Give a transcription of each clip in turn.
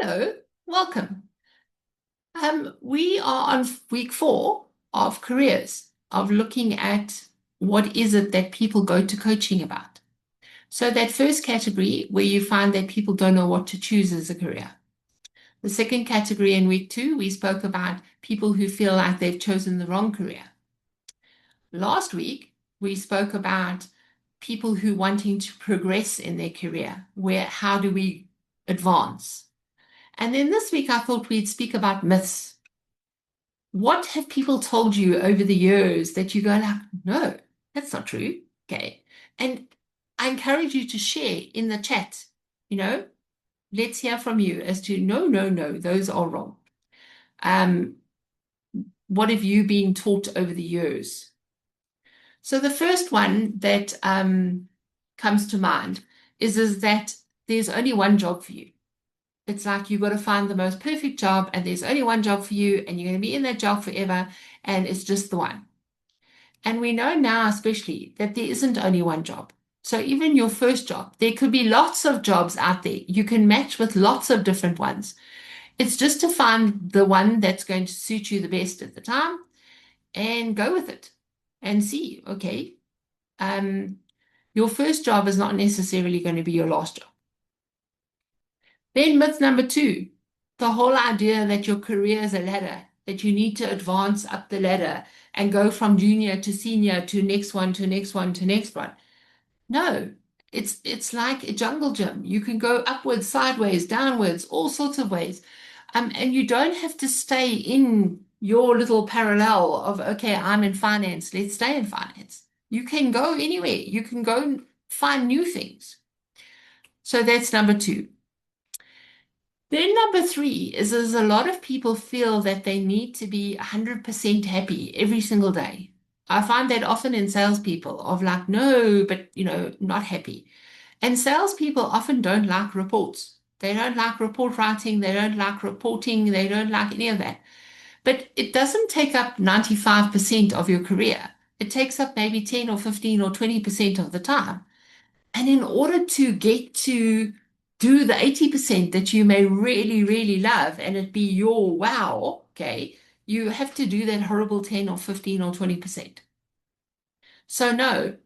Hello, welcome. We are on week 4 of careers, of looking at what is it that people go to coaching about. So that first category where you find that people don't know what to choose as a career. The second category in week 2, we spoke about people who feel like they've chosen the wrong career. Last week, we spoke about people who wanting to progress in their career, how do we advance? And then this week, I thought we'd speak about myths. What have people told you over the years that you go like, no, that's not true? Okay. And I encourage you to share in the chat, you know, let's hear from you as to no, no, no, those are wrong. Um, what have you been taught over the years? So the first one that comes to mind is that there's only one job for you. It's like you've got to find the most perfect job, and there's only one job for you, and you're going to be in that job forever, and it's just the one. And we know now, especially, that there isn't only one job. So even your first job, there could be lots of jobs out there. You can match with lots of different ones. It's just to find the one that's going to suit you the best at the time and go with it and see, okay, um, your first job is not necessarily going to be your last job. Then myth number 2, the whole idea that your career is a ladder, that you need to advance up the ladder and go from junior to senior to next one to next one to next one. No, it's like a jungle gym. You can go upwards, sideways, downwards, all sorts of ways. And you don't have to stay in your little parallel of, okay, I'm in finance, let's stay in finance. You can go anywhere. You can go and find new things. So that's number 2. Then number 3 is a lot of people feel that they need to be 100% happy every single day. I find that often in salespeople of like, no, but not happy. And salespeople often don't like reports. They don't like report writing. They don't like reporting. They don't like any of that. But it doesn't take up 95% of your career. It takes up maybe 10 or 15 or 20% of the time. And in order to get to do the 80% that you may really, really love and it be your wow, okay, you have to do that horrible 10 or 15 or 20%. So no,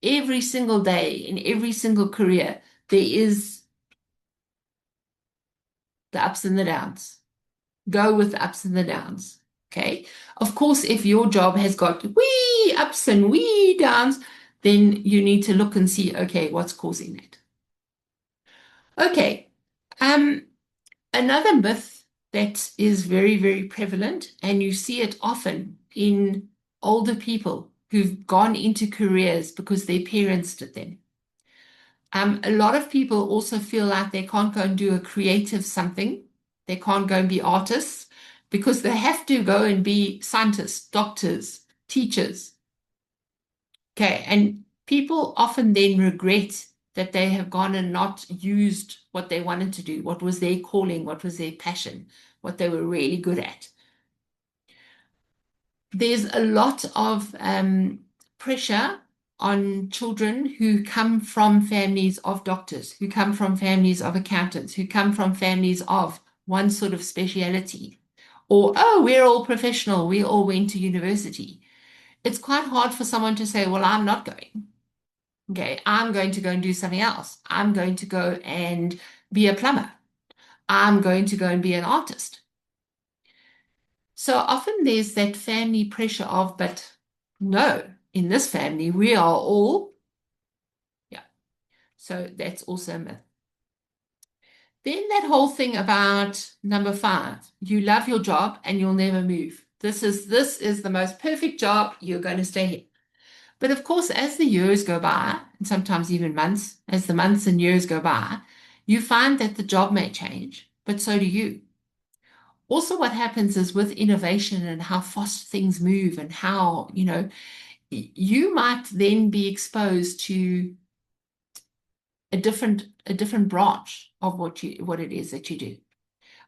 every single day in every single career, there is the ups and the downs. Go with the ups and the downs. Okay. Of course, if your job has got wee ups and wee downs, then you need to look and see, okay, what's causing that? Okay. Um, Another myth that is very, very prevalent, and you see it often in older people who've gone into careers because their parents did them. A lot of people also feel like they can't go and do a creative something. They can't go and be artists because they have to go and be scientists, doctors, teachers. Okay, and people often then regret that they have gone and not used what they wanted to do, what was their calling, what was their passion, what they were really good at. There's a lot of pressure on children who come from families of doctors, who come from families of accountants, who come from families of one sort of speciality, or, oh, we're all professional, we all went to university. It's quite hard for someone to say, well, I'm not going. Okay, I'm going to go and do something else. I'm going to go and be a plumber. I'm going to go and be an artist. So often there's that family pressure of, but no, in this family, we are all, yeah. So that's also a myth. Then that whole thing about number 5, you love your job and you'll never move. This is the most perfect job. You're going to stay here. But of course, as the years go by, and sometimes even months, as the months and years go by, you find that the job may change, but so do you. Also, what happens is with innovation and how fast things move and how, you might then be exposed to a different branch of what it is that you do.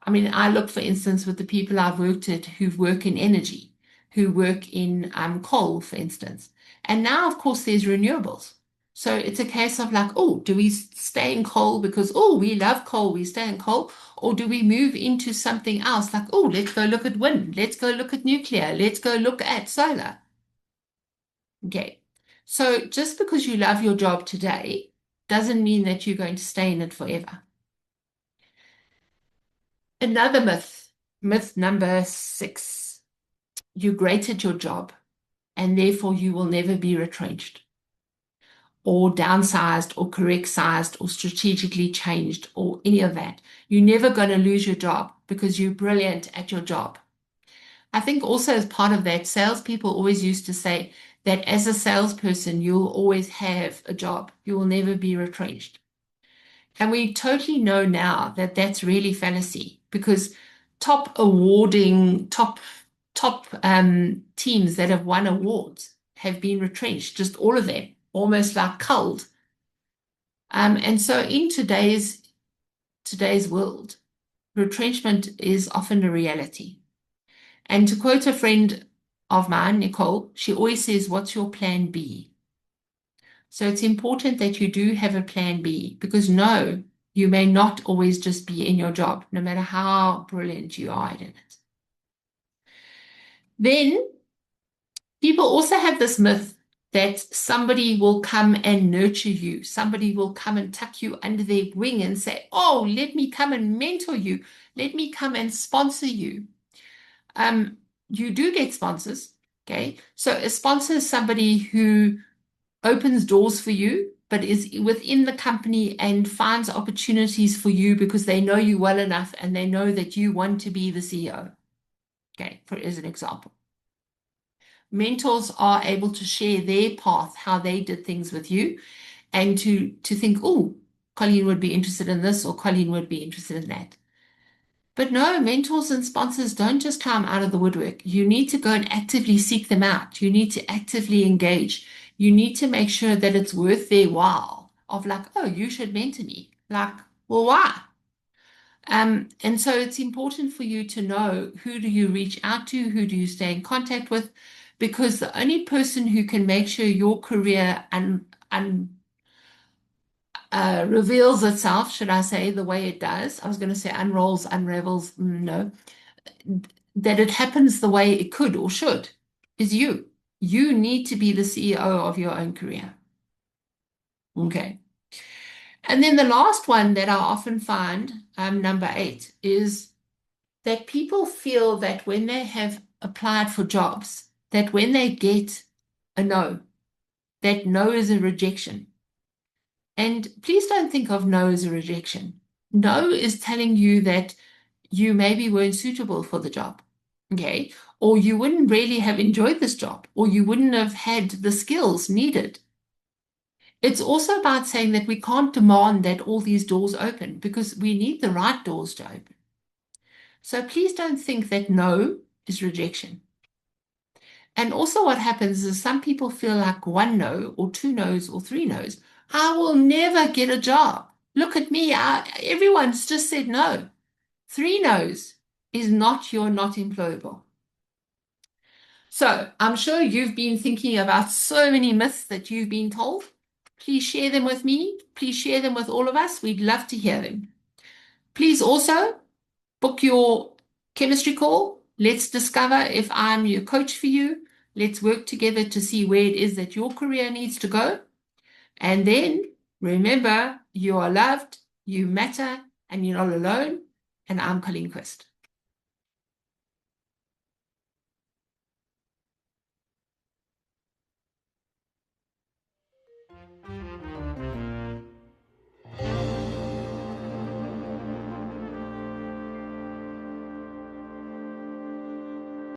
I mean, I look, for instance, with the people I've worked at who work in energy, who work in coal, for instance. And now, of course, there's renewables. So it's a case of like, oh, do we stay in coal because, oh, we love coal, we stay in coal? Or do we move into something else like, oh, let's go look at wind, let's go look at nuclear, let's go look at solar? Okay. So just because you love your job today doesn't mean that you're going to stay in it forever. Another myth, myth number 6, you're great at your job and therefore you will never be retrenched or downsized or correct sized or strategically changed or any of that. You're never going to lose your job because you're brilliant at your job. I think also as part of that, salespeople always used to say that as a salesperson, you'll always have a job. You will never be retrenched. And we totally know now that that's really fallacy because top teams that have won awards have been retrenched, just all of them, almost like culled. And so in today's world, retrenchment is often a reality. And to quote a friend of mine, Nicole, she always says, "What's your plan B?" So it's important that you do have a plan B because no, you may not always just be in your job, no matter how brilliant you are at it. Then people also have this myth that somebody will come and nurture you. Somebody will come and tuck you under their wing and say, "Oh, let me come and mentor you. Let me come and sponsor you." Um, you do get sponsors, okay? So a sponsor is somebody who opens doors for you, but is within the company and finds opportunities for you because they know you well enough and they know that you want to be the CEO. Okay, for as an example. Mentors are able to share their path, how they did things with you, and to think, oh, Colleen would be interested in this or Colleen would be interested in that. But no, mentors and sponsors don't just come out of the woodwork. You need to go and actively seek them out. You need to actively engage. You need to make sure that it's worth their while of like, oh, you should mentor me. Like, well, why? And so it's important for you to know who do you reach out to, who do you stay in contact with, because the only person who can make sure your career reveals itself, should I say, the way it does. I was going to say unrolls, unravels, no, that it happens the way it could or should is you. You need to be the CEO of your own career. Okay. And then the last one that I often find, number 8, is that people feel that when they have applied for jobs, that when they get a no, that no is a rejection. And please don't think of no as a rejection. No is telling you that you maybe weren't suitable for the job, okay? Or you wouldn't really have enjoyed this job, or you wouldn't have had the skills needed. It's also about saying that we can't demand that all these doors open because we need the right doors to open. So please don't think that no is rejection. And also, what happens is some people feel like one no, or two no's, or three no's. I will never get a job. Look at me. Everyone's just said no. 3 no's is not you're not employable. So I'm sure you've been thinking about so many myths that you've been told. Please share them with me. Please share them with all of us. We'd love to hear them. Please also book your chemistry call. Let's discover if I'm your coach for you. Let's work together to see where it is that your career needs to go. And then remember, you are loved, you matter, and you're not alone. And I'm Colleen Quist.